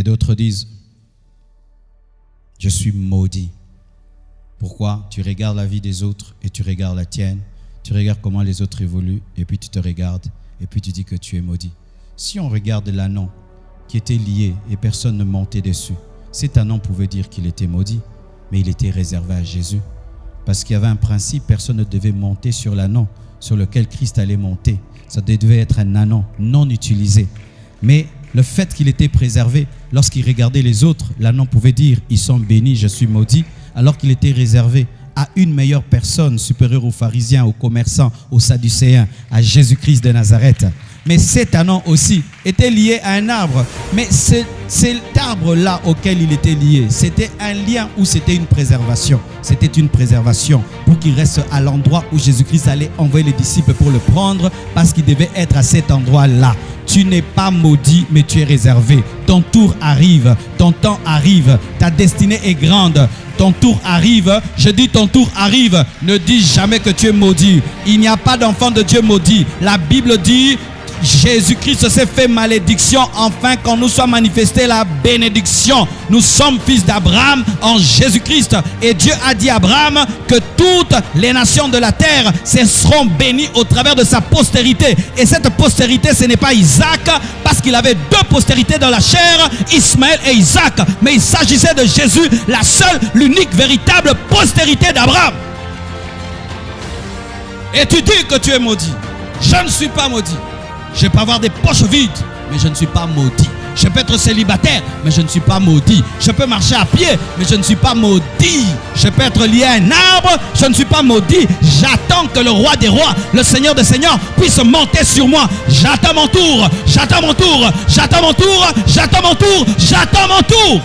Et d'autres disent, je suis maudit. Pourquoi? Tu regardes la vie des autres et tu regardes la tienne. Tu regardes comment les autres évoluent et puis tu te regardes et puis tu dis que tu es maudit. Si on regarde l'ânon qui était lié et personne ne montait dessus, cet ânon pouvait dire qu'il était maudit, mais il était réservé à Jésus. Parce qu'il y avait un principe, personne ne devait monter sur l'ânon sur lequel Christ allait monter. Ça devait être un ânon non utilisé. Mais le fait qu'il était préservé, lorsqu'il regardait les autres, l'ânon pouvait dire « Ils sont bénis, je suis maudit », alors qu'il était réservé à une meilleure personne, supérieure aux pharisiens, aux commerçants, aux sadducéens, à Jésus-Christ de Nazareth. Mais cet ânon aussi était lié à un arbre. Mais cet arbre-là auquel il était lié, c'était un lien ou c'était une préservation? C'était une préservation pour qu'il reste à l'endroit où Jésus-Christ allait envoyer les disciples pour le prendre, parce qu'il devait être à cet endroit-là. Tu n'es pas maudit, mais tu es réservé. Ton tour arrive, ton temps arrive, ta destinée est grande. Ton tour arrive, je dis ton tour arrive. Ne dis jamais que tu es maudit. Il n'y a pas d'enfant de Dieu maudit. La Bible dit, Jésus-Christ s'est fait malédiction afin qu'on nous soit manifesté la bénédiction. Nous sommes fils d'Abraham en Jésus-Christ. Et Dieu a dit à Abraham que toutes les nations de la terre seront bénies au travers de sa postérité. Et cette postérité, ce n'est pas Isaac, parce qu'il avait deux postérités dans la chair, Ismaël et Isaac. Mais il s'agissait de Jésus, la seule, l'unique, véritable postérité d'Abraham. Et tu dis que tu es maudit. Je ne suis pas maudit. Je peux avoir des poches vides, mais je ne suis pas maudit. Je peux être célibataire, mais je ne suis pas maudit. Je peux marcher à pied, mais je ne suis pas maudit. Je peux être lié à un arbre, je ne suis pas maudit. J'attends que le roi des rois, le Seigneur des seigneurs, puisse monter sur moi. J'attends mon tour, j'attends mon tour, j'attends mon tour, j'attends mon tour, j'attends mon tour.